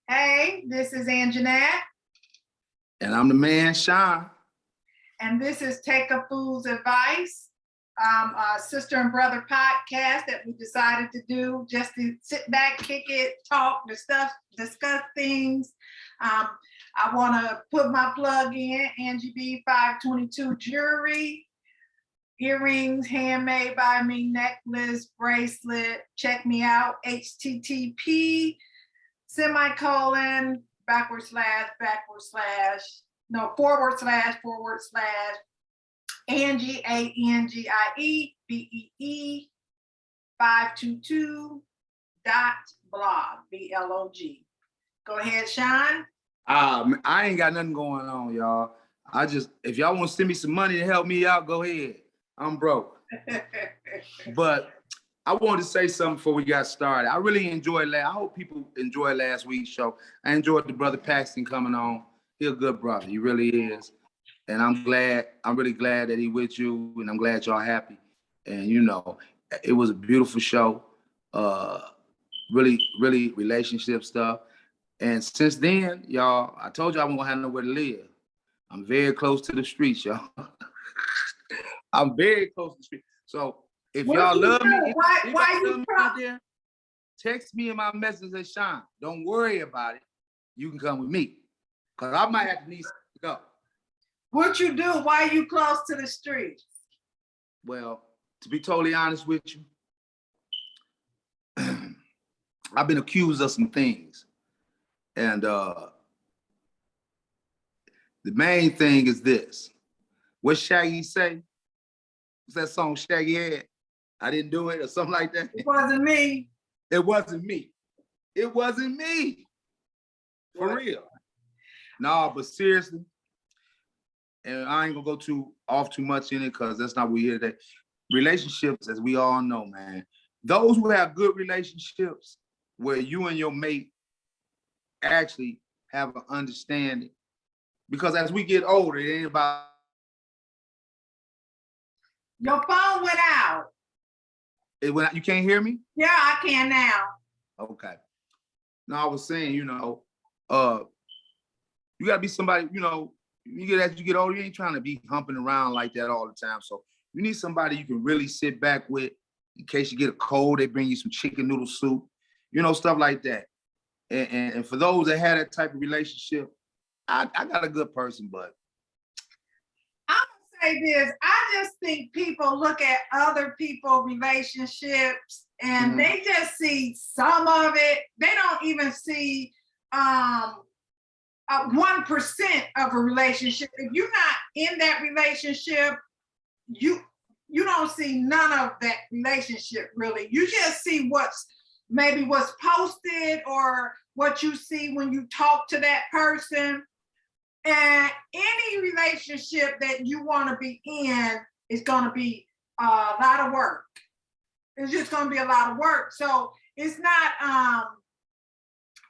Hey, this is Anjanette. And I'm the man, Sean. And this is Take a Fool's Advice, a sister and brother podcast that we decided to do just to sit back, kick it, talk, discuss things. I want to put my plug in, Angie B 522 Jewelry, earrings, handmade by me, necklace, bracelet. Check me out, http:// Angie ANGIE BEE 522.blog. Go ahead, Sean. I ain't got nothing going on, y'all. If y'all want to send me some money to help me out, go ahead. I'm broke. But I wanted to say something before we got started. I really enjoyed I hope people enjoyed last week's show. I enjoyed the brother Paxton coming on. He's a good brother. He really is. And I'm really glad that he with you, and I'm glad y'all happy. And it was a beautiful show. Really relationship stuff. And since then, y'all, I told you I wasn't gonna have nowhere to live. I'm very close to the streets, y'all. I'm very close to the streets. So if y'all love me, out there, text me in my message and say, Sean, don't worry about it. You can come with me. Because I might have to need to go. What you do? Why are you close to the streets? Well, to be totally honest with you, I've been accused of some things. And the main thing is this. What Shaggy say? What's that song Shaggy had? I didn't do it or something like that? It wasn't me. It wasn't me. It wasn't me. For real. No, but seriously, and I ain't gonna go too much in it because that's not what we're here today. Relationships, as we all know, man, those who have good relationships where you and your mate actually have an understanding. Because as we get older, it ain't about. Your phone went out. It went out. You can't hear me? Yeah, I can now. Okay. No, I was saying, you gotta be somebody, as you get older, you ain't trying to be humping around like that all the time. So you need somebody you can really sit back with in case you get a cold. They bring you some chicken noodle soup, stuff like that. And for those that had that type of relationship, I got a good person, but I'm gonna say this. I just think people look at other people's relationships and they just see some of it. They don't even see 1% of a relationship. If you're not in that relationship, you don't see none of that relationship really. You just see what's posted or what you see when you talk to that person. And any relationship that you want to be in is going to be a lot of work. It's just going to be a lot of work. So it's not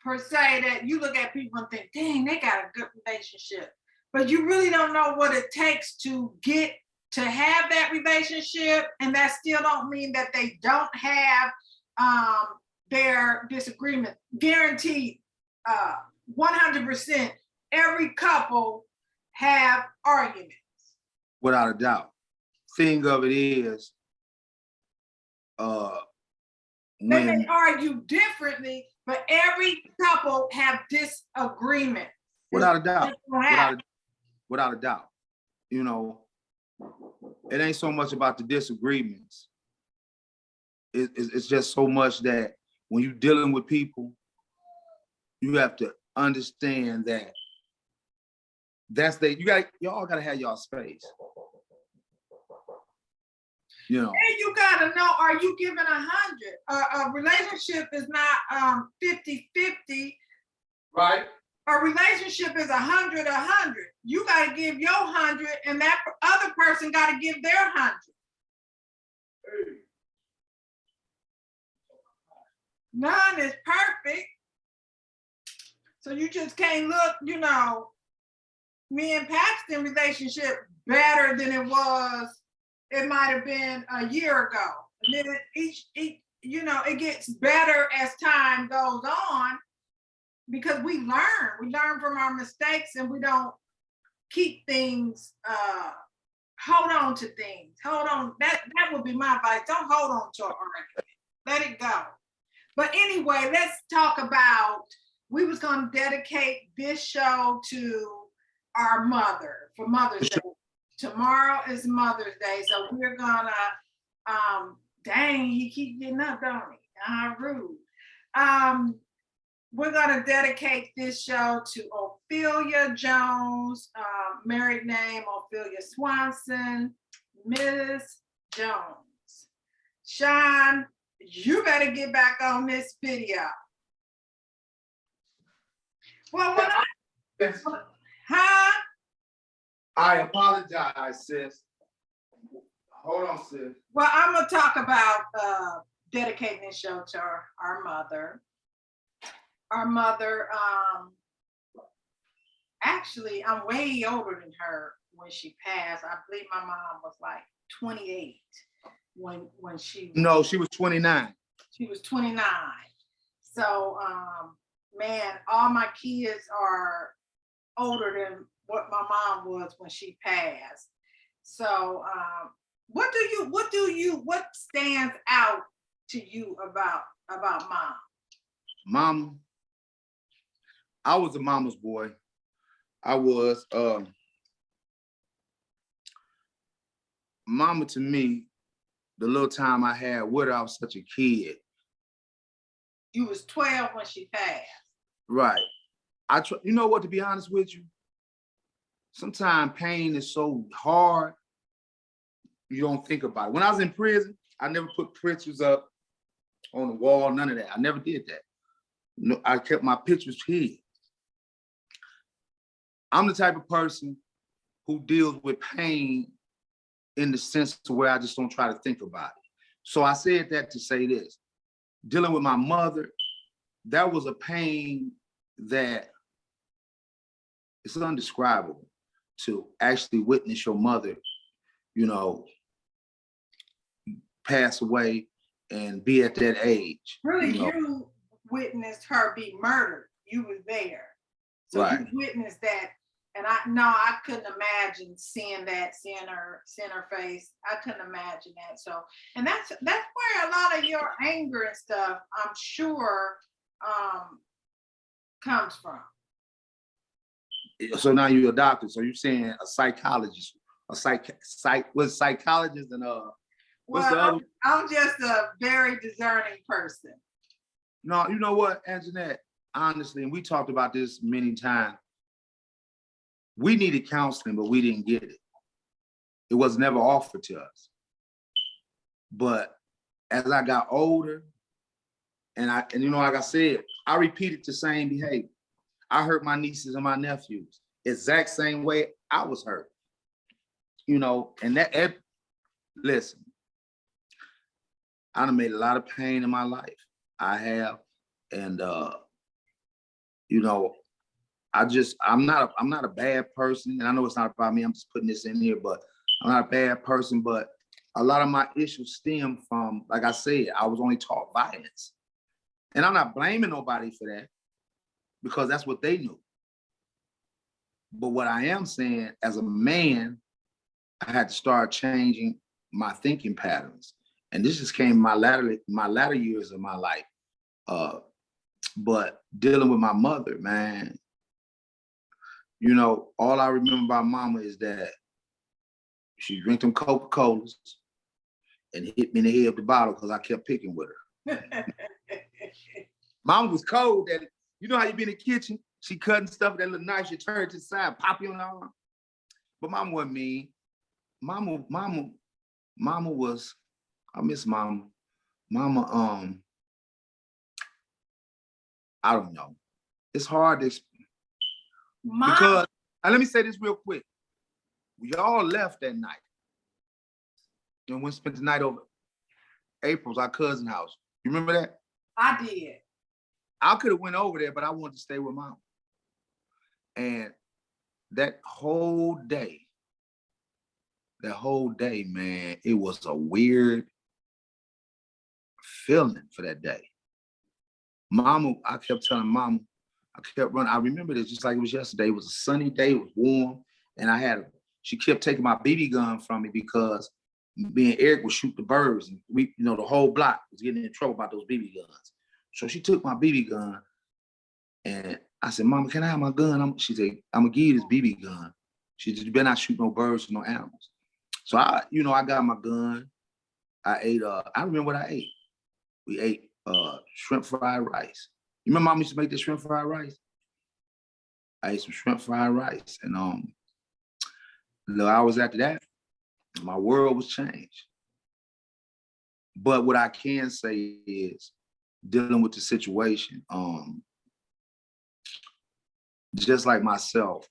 per se that you look at people and think, dang, they got a good relationship. But you really don't know what it takes to get to have that relationship. And that still don't mean that they don't have their disagreement. Guaranteed 100%. Every couple have arguments. Without a doubt. Thing of it is, they may argue differently, but every couple have disagreement. Without a doubt. Without a doubt. It ain't so much about the disagreements. It's just so much that when you're dealing with people, you have to understand that y'all gotta have y'all space. And you gotta know, are you giving 100? A relationship is not 50-50. Right. A relationship is 100. You gotta give your 100, and that other person gotta give their 100. Hey. None is perfect. So you just can't look, me and Paxton relationship better than it was. It might have been a year ago. And then it gets better as time goes on. because we learn from our mistakes, and we don't keep things, hold on to things. Hold on. That would be my advice. Don't hold on to an argument. Let it go. But anyway, let's talk about, we was going to dedicate this show to our mother for Mother's Day. Tomorrow is Mother's Day. So we're gonna, dang, he keep getting up, don't he? Rude. We're gonna dedicate this show to Ophelia Jones, married name Ophelia Swanson, Miss Jones. Sean, you better get back on this video. Well, huh? I apologize, sis. Hold on, sis. Well, I'm gonna talk about dedicating this show to our mother. Our mother, actually, I'm way older than her when she passed. I believe my mom was like 28 when she. No, she was 29. She was 29. So, man, all my kids are older than what my mom was when she passed. So, what stands out to you about mom? Mom, I was a mama's boy. I was. Mama to me, the little time I had with her, I was such a kid. You was 12 when she passed. Right. You know what, to be honest with you, sometimes pain is so hard, you don't think about it. When I was in prison, I never put pictures up on the wall, none of that. I never did that. No, I kept my pictures hid. I'm the type of person who deals with pain in the sense to where I just don't try to think about it. So I said that to say this. Dealing with my mother, that was a pain that it's undescribable to actually witness your mother, pass away and be at that age. Really, you witnessed her be murdered. You was there. So right. You witnessed that. And I couldn't imagine seeing her face. I couldn't imagine that. So, and that's where a lot of your anger and stuff, I'm sure, comes from. So now you're a doctor. So you're saying a psychologist, psychologist and well, I'm just a very discerning person. No, you know what, Anjanette, honestly, and we talked about this many times. We needed counseling, but we didn't get it. It was never offered to us. But as I got older, and like I said, I repeated the same behavior. I hurt my nieces and my nephews exact same way I was hurt. And listen, I done made a lot of pain in my life. I have, and I'm not a bad person, and I know it's not about me. I'm just putting this in here, but I'm not a bad person. But a lot of my issues stem from, like I said, I was only taught violence, and I'm not blaming nobody for that because that's what they knew. But what I am saying, as a man, I had to start changing my thinking patterns, and this just came in my latter years of my life. But dealing with my mother, man. All I remember about mama is that she drank them Coca-Colas and hit me in the head with the bottle because I kept picking with her. Mama was cold. That you know how you be in the kitchen, she cutting stuff that look nice, you turn it to the side, pop you on the arm. But mama wasn't mean. Mama was, I miss mama. Mama, I don't know. It's hard to explain. Because, let me say this real quick. We all left that night. And we spent the night over April's, our cousin's house. You remember that? I did. I could have went over there, but I wanted to stay with mom. And that whole day, man, it was a weird feeling for that day. Mama, I kept telling mama, I kept running. I remember this just like it was yesterday. It was a sunny day, it was warm, and she kept taking my BB gun from me because me and Eric would shoot the birds, and we, the whole block was getting in trouble about those BB guns. So she took my BB gun, and I said, "Mama, can I have my gun?" She said, "I'm gonna give you this BB gun." She said, "You better not shoot no birds or no animals." So I got my gun. I ate. I remember what I ate. We ate shrimp fried rice. You remember Mom used to make this shrimp fried rice? I ate some shrimp fried rice, and a little hours after that, my world was changed. But what I can say is, dealing with the situation, just like myself,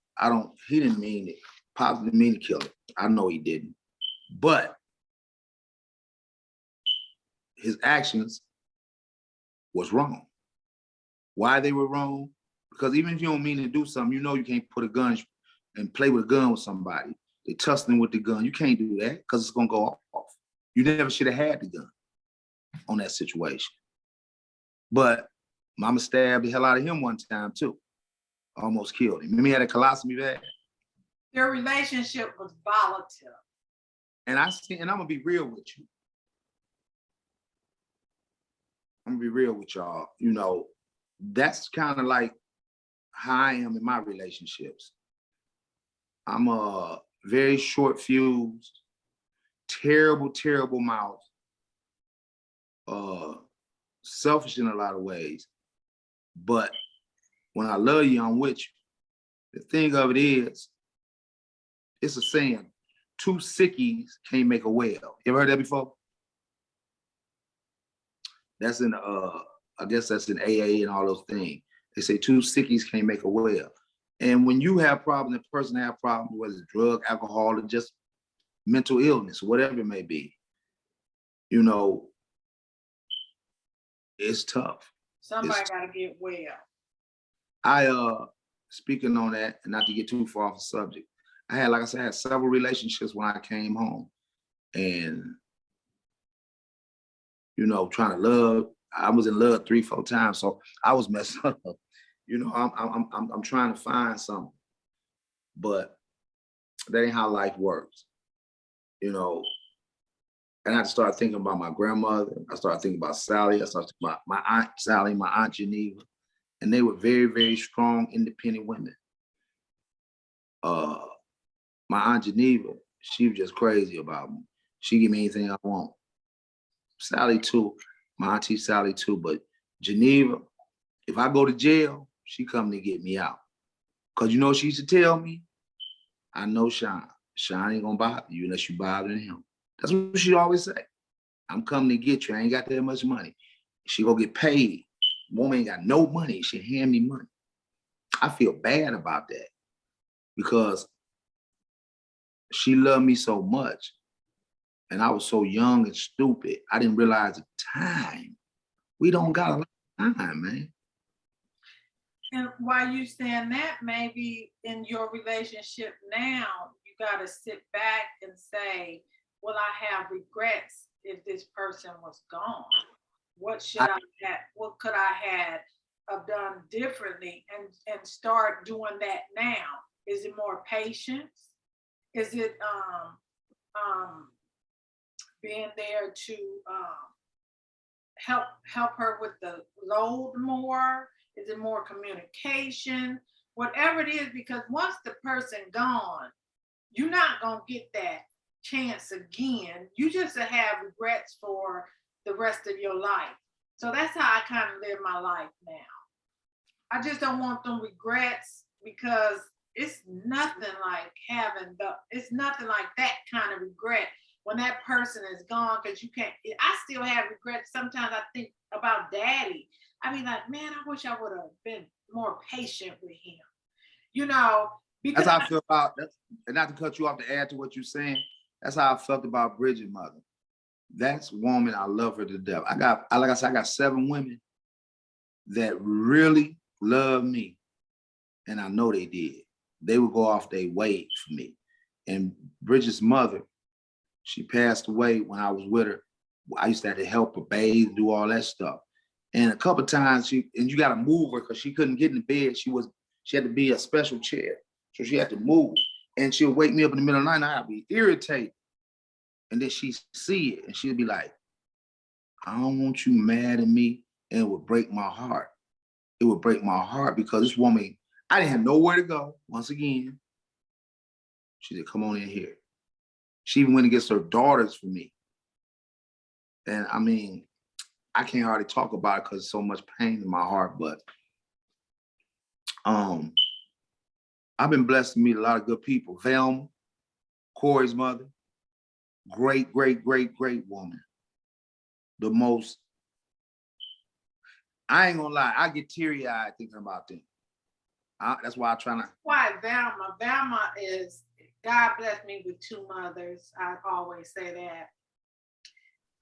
he didn't mean it. Pops didn't mean to kill it. I know he didn't. But his actions was wrong. Why they were wrong? Because even if you don't mean to do something, you can't put a gun and play with a gun with somebody. They tussling with the gun. You can't do that because it's gonna go off. You never should have had the gun on that situation. But Mama stabbed the hell out of him one time too. Almost killed him. Remember he had a colostomy bag? Their relationship was volatile. And I'm gonna be real with you. I'm gonna be real with y'all. That's kind of like how I am in my relationships. I'm a very short fused, terrible, terrible mouth, selfish in a lot of ways. But when I love you, I'm with you. The thing of it is, it's a saying, 2 sickies can't make a well. You ever heard that before? That's in I guess that's in AA and all those things. They say 2 sickies can't make a well. And when you have problems, the person have problems, whether it's drug, alcohol, or just mental illness, whatever it may be, it's tough. Somebody got to get well. Speaking on that, and not to get too far off the subject, I had several relationships when I came home, and trying to love. I was in love 3-4 times, so I was messed up. I'm trying to find something, but that ain't how life works. And I had to start thinking about my grandmother. I started thinking about Sally. I started thinking about my Aunt Sally, my Aunt Geneva, and they were very, very strong, independent women. My Aunt Geneva, she was just crazy about me. She give me anything I want. Sally too, my auntie Sally too, but Geneva, if I go to jail, she come to get me out. Cause she used to tell me, I know Sean. Sean ain't gonna bother you unless you bothering him. That's what she always say. I'm coming to get you. I ain't got that much money. She gonna get paid. Woman ain't got no money. She hand me money. I feel bad about that because she loved me so much. And I was so young and stupid. I didn't realize the time. We don't got a lot of time, man. And while you saying that, maybe in your relationship now, you got to sit back and say, will I have regrets if this person was gone? What could I have done differently and start doing that now? Is it more patience? Is it being there to help her with the load more? Is it more communication? Whatever it is, because once the person gone, you're not gonna get that chance again. You just have regrets for the rest of your life. So that's how I kind of live my life now. I just don't want them regrets because it's nothing like that kind of regret when that person is gone, because you can't. I still have regrets. Sometimes I think about Daddy. I mean, like, man, I wish I would have been more patient with him. Because that's how I feel about that. And not to cut you off, to add to what you're saying, that's how I felt about Bridget mother. That's woman, I love her to death. Like I said, I got 7 women that really love me, and I know they did. They would go off their way for me. And Bridget's mother, she passed away when I was with her. I used to have to help her bathe, do all that stuff. And a couple of times you got to move her because she couldn't get in the bed. She had to be a special chair. So she had to move. And she'll wake me up in the middle of the night and I'll be irritated. And then she see it and she'll be like, I don't want you mad at me. And it would break my heart. It would break my heart because this woman, I didn't have nowhere to go. Once again, she said, come on in here. She even went and gets her daughters for me. And I mean, I can't hardly talk about it because there's so much pain in my heart, but I've been blessed to meet a lot of good people. Velma, Corey's mother, great, great, great, great woman. The most, I ain't gonna lie, I get teary-eyed thinking about them. That's why I try not. Why Velma is, God bless me with two mothers. I always say that.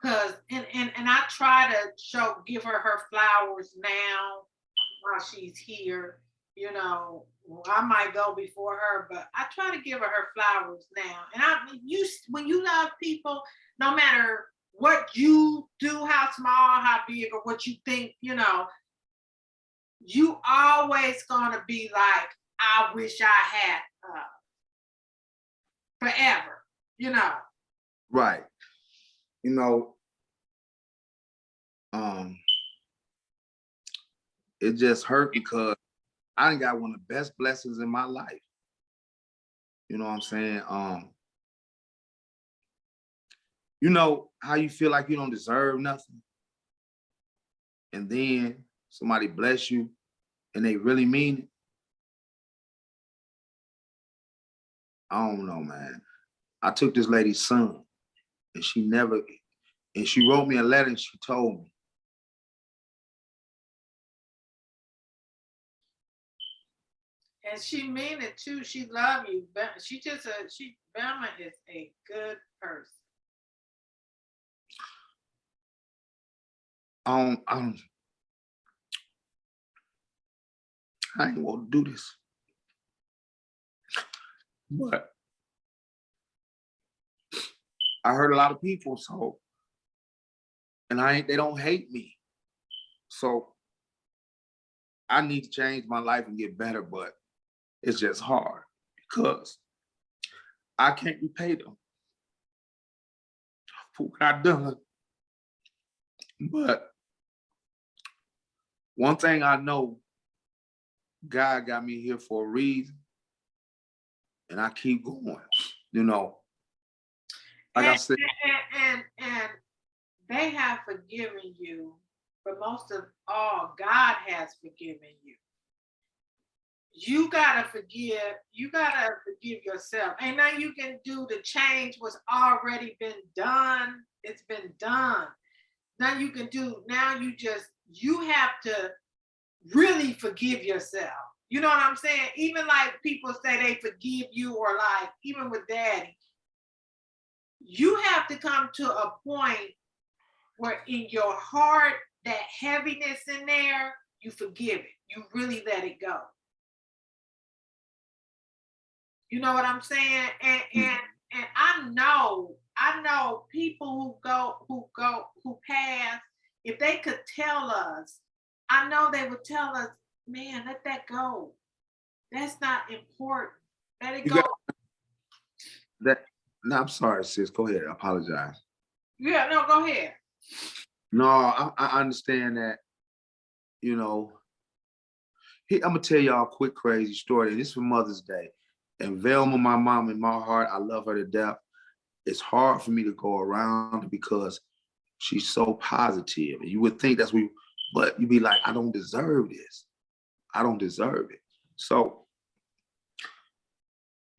Cause and I try to give her flowers now while she's here. You know, I might go before her, but I try to give her flowers now. And when you love people, no matter what you do, how small, how big, or what you think, you know, you always gonna be like, I wish I had forever, you know. Right. You know, it just hurt because I done got one of the best blessings in my life. You know what I'm saying? You know how you feel like you don't deserve nothing? And then somebody bless you and they really mean it? I don't know, man. I took this lady's son and she wrote me a letter and she told me. And she mean it too. She love you. Velma is a good person. I ain't want to do this. But I heard a lot of people, so, and they don't hate me. So I need to change my life and get better, but it's just hard because I can't repay them for what I've done. But one thing I know, God got me here for a reason, and I keep going, you know. Like I said. And they have forgiven you, but most of all, God has forgiven you. You gotta forgive yourself. Ain't nothing you can do to change what's already been done. It's been done. Nothing you can do. Now you have to really forgive yourself. You know what I'm saying? Even like people say they forgive you, or like even with daddy, you have to come to a point where in your heart, that heaviness in there, you forgive it. You really let it go. You know what I'm saying? And I know people who pass, if they could tell us, I know they would tell us, man, let that go. That's not important. Let it go. No, I'm sorry, sis. Go ahead. I apologize. Yeah, no, go ahead. No, I understand that, you know. I'm going to tell y'all a quick, crazy story. This is for Mother's Day. And Velma, my mom, in my heart, I love her to death. It's hard for me to go around because she's so positive. And you would think that's but you'd be like, I don't deserve this. I don't deserve it. So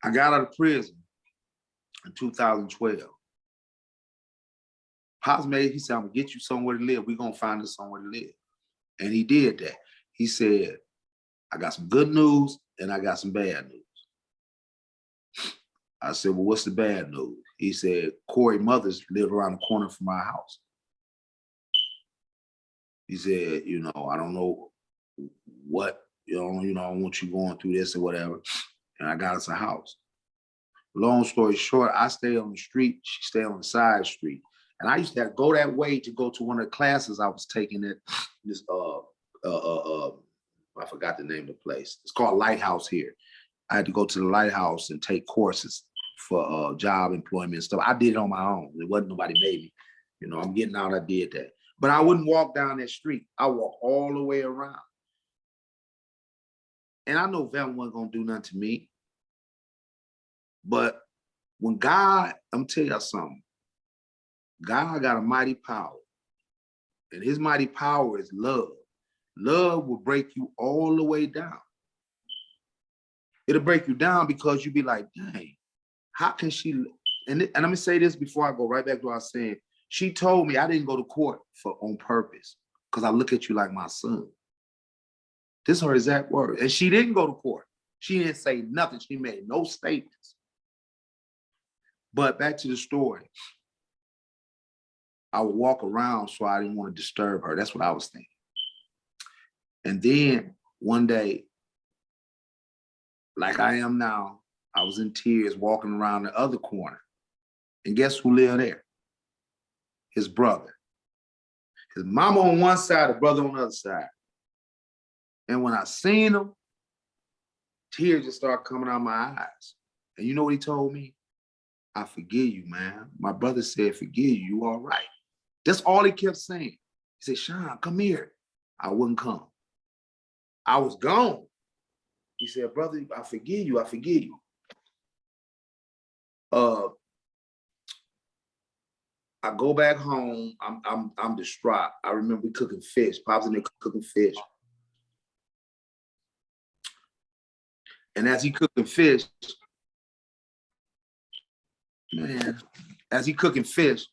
I got out of prison in 2012. Pops he said, I'm gonna get you somewhere to live. We're gonna find us somewhere to live. And he did that. He said, I got some good news and I got some bad news. I said, well, what's the bad news? He said, Corey mothers live around the corner from my house. He said, you know, I don't know what, I don't want you going through this or whatever. And I got us a house. Long story short, I stay on the street, she stay on the side street. And I used to have to go that way to go to one of the classes I was taking at this, I forgot the name of the place. It's called Lighthouse here. I had to go to the Lighthouse and take courses for job employment and stuff. I did it on my own. It wasn't nobody made me. You know, I'm getting out, I did that. But I wouldn't walk down that street. I walk all the way around. And I know Velma wasn't gonna do nothing to me. But when God, I'm gonna tell y'all something. God got a mighty power. And his mighty power is love. Love will break you all the way down. It'll break you down because you be like, dang, how can she? And let me say this before I go right back to what I was saying. She told me I didn't go to court on purpose because I look at you like my son. This is her exact word. And she didn't go to court. She didn't say nothing. She made no statements. But back to the story. I would walk around so I didn't want to disturb her. That's what I was thinking. And then one day, like I am now, I was in tears walking around the other corner. And guess who lived there? His brother. His mama on one side, the brother on the other side. And when I seen him, tears just started coming out of my eyes. And you know what he told me? I forgive you, man. My brother said, forgive you, you all right. That's all he kept saying. He said, Sean, come here. I wouldn't come. I was gone. He said, brother, I forgive you, I forgive you. I go back home, I'm distraught. I remember we cooking fish, Pops and they cooking fish. And as he cooking fish, man, as he cooking fish,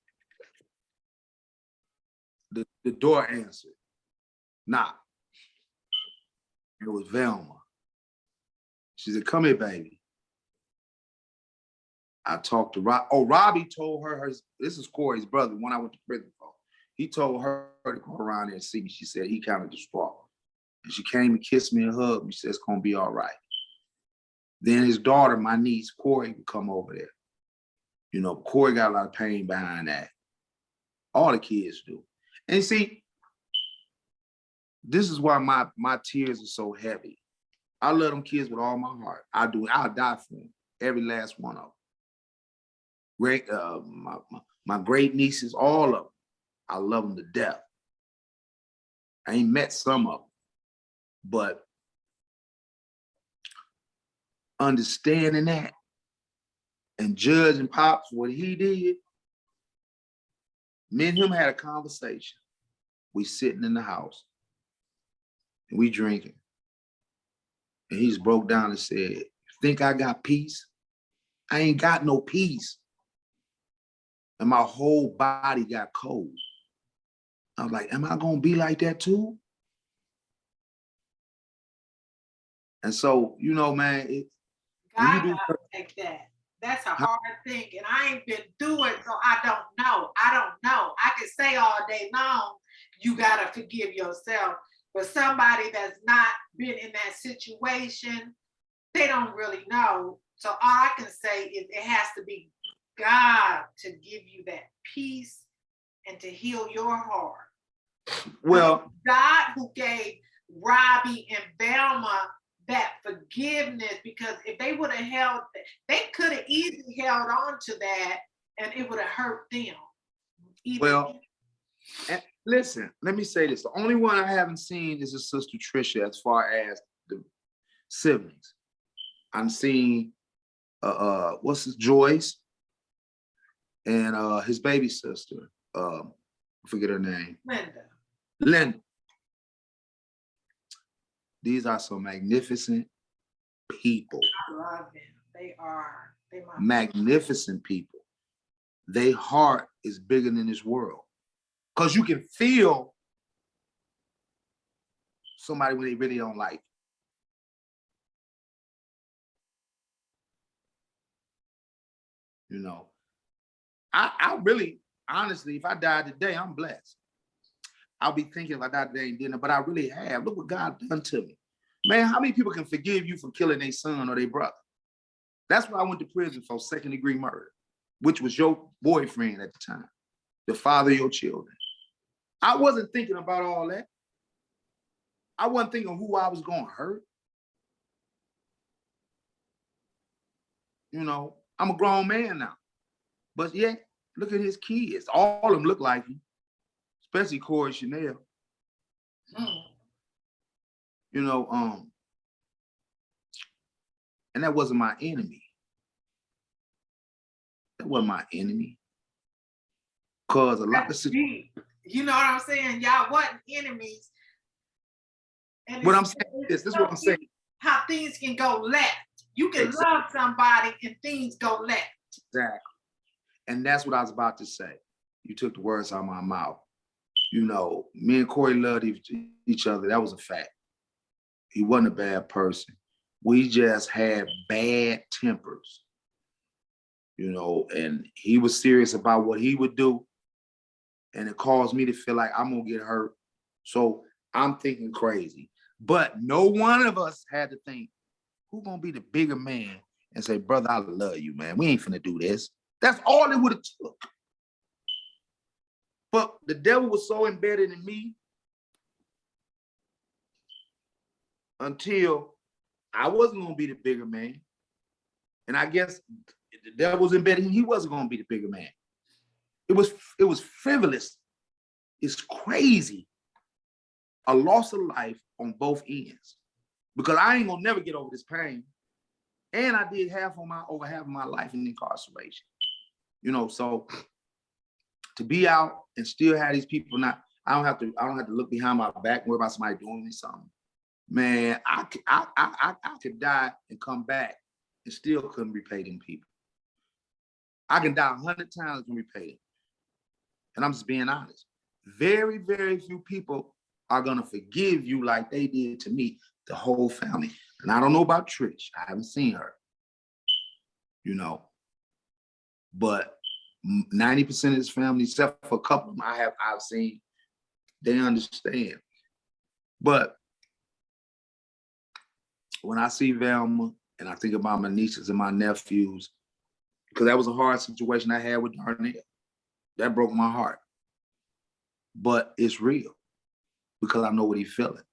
the door answered. Knock. It was Velma. She said, come here, baby. I talked to Rob. Oh, Robbie told her, this is Corey's brother, when I went to prison for. He told her to go around there and see me. She said he kind of distraught. And she came and kissed me and hugged me. She said, it's gonna be all right. Then his daughter, my niece, Corey, would come over there. You know, Corey got a lot of pain behind that. All the kids do. And see, this is why my tears are so heavy. I love them kids with all my heart. I do. I'll die for them. Every last one of them. Great, my great nieces, all of them. I love them to death. I ain't met some of them, but understanding that and judging Pops what he did, me and him had a conversation. We sitting in the house and we drinking. And he just broke down and said, think I got peace? I ain't got no peace. And my whole body got cold. I was like, am I gonna be like that too? And so, you know, man, God gotta take that. That's a hard thing. And I ain't been through it, so I don't know. I can say all day long, you gotta forgive yourself. But somebody that's not been in that situation, they don't really know. So all I can say is it has to be God to give you that peace and to heal your heart. Well, God who gave Robbie and Velma that forgiveness, because if they would have held, they could have easily held on to that and it would have hurt them. Well, and listen, let me say this. The only one I haven't seen is his sister Trisha as far as the siblings. I'm seeing what's his Joyce and his baby sister. I forget her name. Linda. These are some magnificent people. I love them. They are. They magnificent people. Their heart is bigger than this world. Because you can feel somebody when they really don't like you. You know, I really, honestly, if I died today, I'm blessed. I'll be thinking if I died today and didn't, but I really have. Look what God done to me. Man, how many people can forgive you for killing their son or their brother? That's why I went to prison for second-degree murder, which was your boyfriend at the time. the father of your children. I wasn't thinking about all that. I wasn't thinking who I was going to hurt. You know, I'm a grown man now. But yeah, look at his kids. All of them look like him, especially Corey Chanel. You know, and that wasn't my enemy. That wasn't my enemy. Cause a lot of you know what I'm saying? Y'all wasn't enemies. And what I'm saying is this is what I'm saying. How things can go left. You can love somebody and things go left. Exactly. And that's what I was about to say. You took the words out of my mouth. You know, me and Corey loved each other. That was a fact. He wasn't a bad person. We just had bad tempers. You know, and he was serious about what he would do. And it caused me to feel like I'm gonna get hurt. So I'm thinking crazy. But no one of us had to think, who's gonna be the bigger man and say, brother, I love you, man. We ain't finna do this. That's all it would have took. But the devil was so embedded in me until I wasn't gonna be the bigger man. And I guess the devil was embedded in him, he wasn't gonna be the bigger man. It was frivolous. It's crazy. A loss of life on both ends. Because I ain't gonna never get over this pain. And I did over half of my life in incarceration. You know, so to be out and still have these people not, I don't have to look behind my back and worry about somebody doing me something. Man, I could die and come back and still couldn't repay them people. I can die 100 times and repay them. And I'm just being honest. Very, very few people are gonna forgive you like they did to me, the whole family. And I don't know about Trish. I haven't seen her, you know. But 90% of his family, except for a couple of them I've seen, they understand. But when I see Velma and I think about my nieces and my nephews, because that was a hard situation I had with Darnell. That broke my heart. But it's real because I know what he's feeling.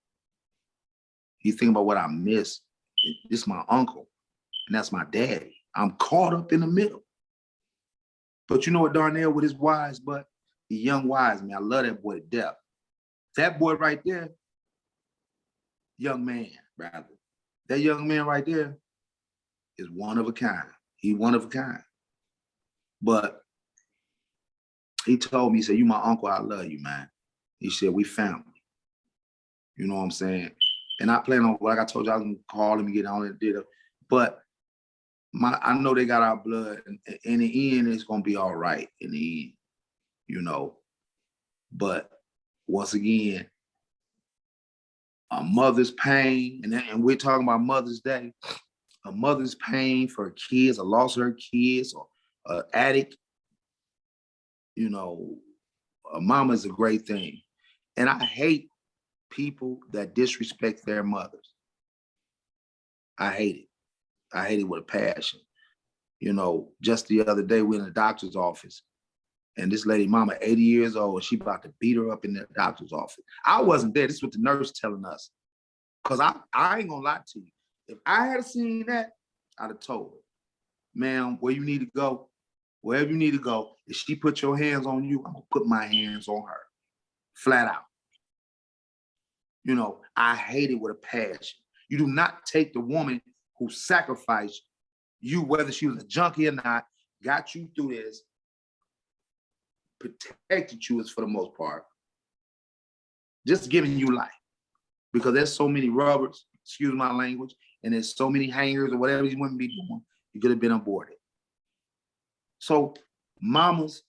He's thinking about what I miss. This is my uncle, and that's my daddy. I'm caught up in the middle. But you know what, Darnell, with his wise butt, the young wise man, I love that boy to death. That boy right there, young man, rather. That young man right there is one of a kind. He's one of a kind. But he told me, he said, you my uncle, I love you, man. He said, we family. You know what I'm saying? And I plan on, like I told you, I was gonna call him and get on and did it. But I know they got our blood, and in the end, it's gonna be all right in the end, you know. But once again, a mother's pain, and we're talking about Mother's Day, a mother's pain for her kids, a loss of her kids, or an addict, you know, a mama is a great thing. And I hate people that disrespect their mothers. I hate it. I hate it with a passion. You know, just the other day, we were in the doctor's office, and this lady, mama, 80 years old, she about to beat her up in the doctor's office. I wasn't there. This is what the nurse telling us. Because I ain't gonna lie to you. If I had seen that, I'd have told her, ma'am, where you need to go, wherever you need to go, if she put your hands on you, I'm gonna put my hands on her. Flat out. You know, I hate it with a passion. You do not take the woman who sacrificed you, whether she was a junkie or not, got you through this, protected you for the most part, just giving you life. Because there's so many rubbers, excuse my language, and there's so many hangers or whatever these women be doing, you could have been aborted. So mamas,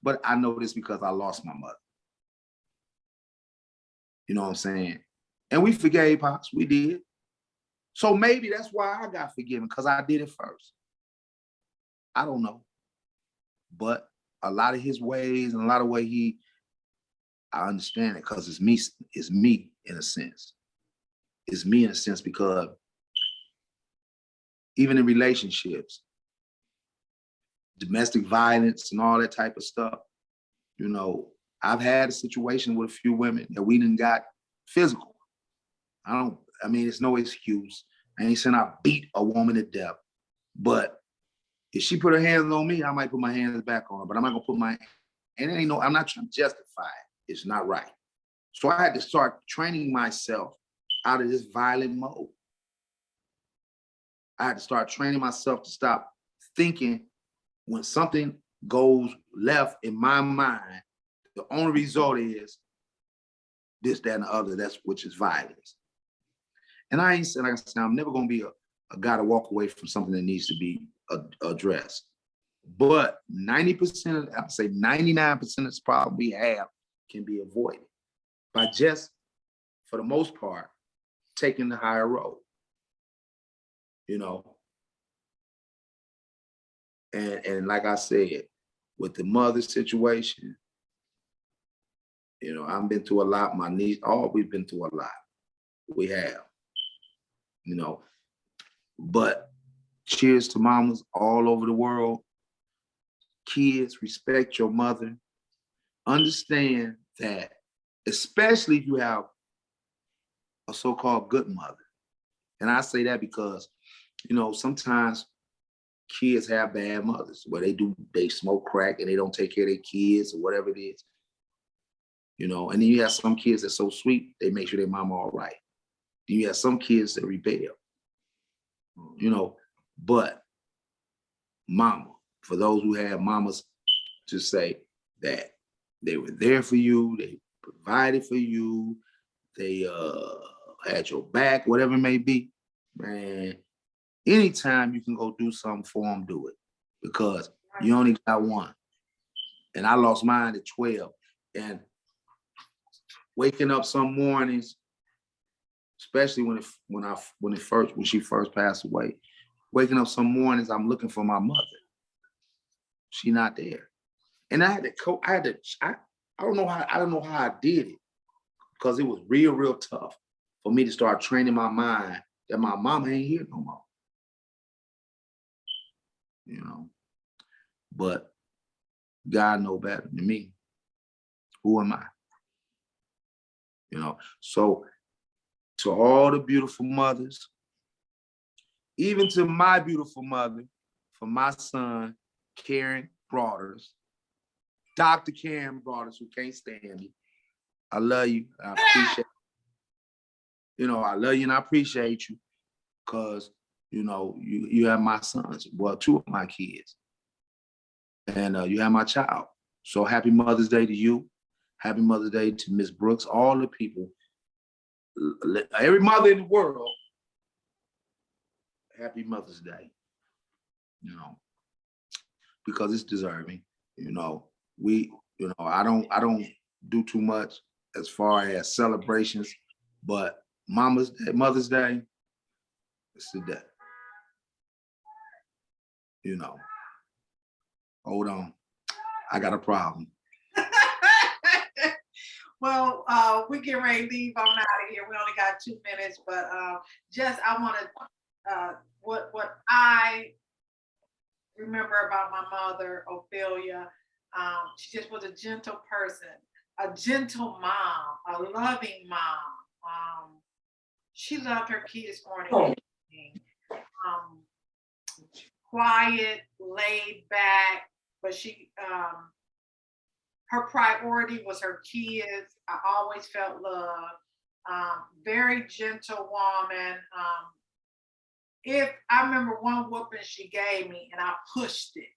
but I know this because I lost my mother. You know what I'm saying? And we forgave Pops, we did. So maybe that's why I got forgiven, because I did it first. I don't know. But a lot of his ways and a lot of way I understand it because it's me in a sense. It's me in a sense because even in relationships, domestic violence and all that type of stuff. You know, I've had a situation with a few women that we done got physical. I mean, it's no excuse. I ain't saying I beat a woman to death, but if she put her hands on me, I might put my hands back on her, but I'm not gonna put my, and it ain't no, I'm not trying to justify it. It's not right. So I had to start training myself out of this violent mode. I had to start training myself to stop thinking when something goes left in my mind, the only result is this, that, and the other, which is violence. And I ain't saying, like I said, I'm never gonna be a guy to walk away from something that needs to be addressed. But 90%, I'd say 99% of this problem we have can be avoided by just, for the most part, taking the higher road. You know, and like I said, with the mother situation, you know, I've been through a lot. My niece, we've been through a lot. We have, you know, but cheers to mamas all over the world. Kids, respect your mother. Understand that, especially if you have a so-called good mother. And I say that because, you know, sometimes kids have bad mothers where they smoke crack and they don't take care of their kids or whatever it is. You know, and then you have some kids that's so sweet, they make sure their mama all right. Then you have some kids that rebel, you know, but mama, for those who have mamas, to say that they were there for you, they provided for you, they had your back, whatever it may be, man, anytime you can go do something for them, do it, because you only got one. And I lost mine at 12. And waking up some mornings, especially when she first passed away, waking up some mornings, I'm looking for my mother. She not there. And I don't know how I did it, because it was real tough for me to start training my mind that my mama ain't here no more. You know, but God know better than me. Who am I? You know, so to all the beautiful mothers, even to my beautiful mother, for my son, Karen Broaders, Dr. Karen Broaders, who can't stand me, I love you. I appreciate you. Know, I love you and I appreciate you, because, you know, you have my sons, well, 2 of my kids, and you have my child. So happy Mother's Day to you. Happy Mother's Day to Miss Brooks, all the people, every mother in the world. Happy Mother's Day, you know, because it's deserving. You know, I don't do too much as far as celebrations, but Mother's Day, it's the day. You know, hold on, I got a problem. Well, we get ready to leave on out of here. We only got 2 minutes, but I want to, what I remember about my mother, Ophelia, she just was a gentle person, a gentle mom, a loving mom. She loved her kids more than anything. Quiet, laid back, but her priority was her kids. I always felt love. Very gentle woman. If I remember one whooping she gave me, and I pushed it,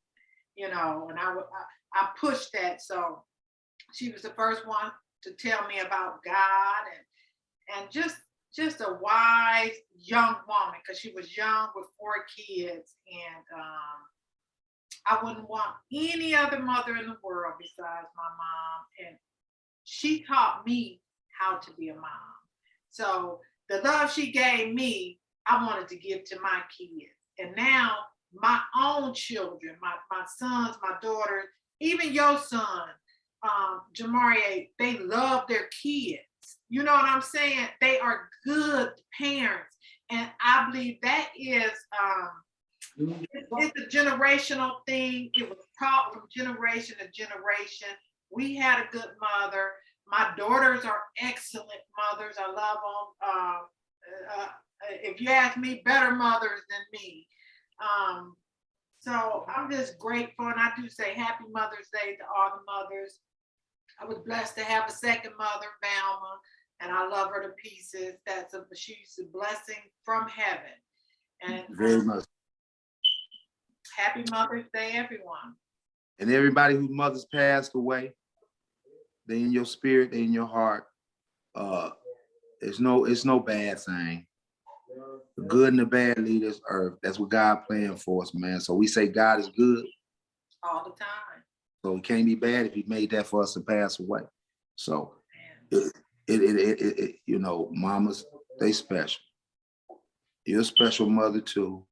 you know, and I pushed that. So she was the first one to tell me about God, and just a wise young woman, because she was young with 4 kids, and I wouldn't want any other mother in the world besides my mom. And she taught me how to be a mom. So the love she gave me, I wanted to give to my kids. And now my own children, my sons, my daughters, even your son, Jamarie, they love their kids. You know what I'm saying? They are good parents. And I believe that is It's a generational thing. It was taught from generation to generation. We had a good mother. My daughters are excellent mothers. I love them. If you ask me, better mothers than me. So I'm just grateful, and I do say Happy Mother's Day to all the mothers. I was blessed to have a second mother, Valma, and I love her to pieces. She's a blessing from heaven. And Very much. Happy Mother's Day, everyone. And everybody whose mothers passed away, they in your spirit, they in your heart. It's no bad thing. The good and the bad lead this earth. That's what God planned for us, man. So we say God is good all the time. So it can't be bad if He made that for us to pass away. So you know, mamas, they special. You're a special mother too.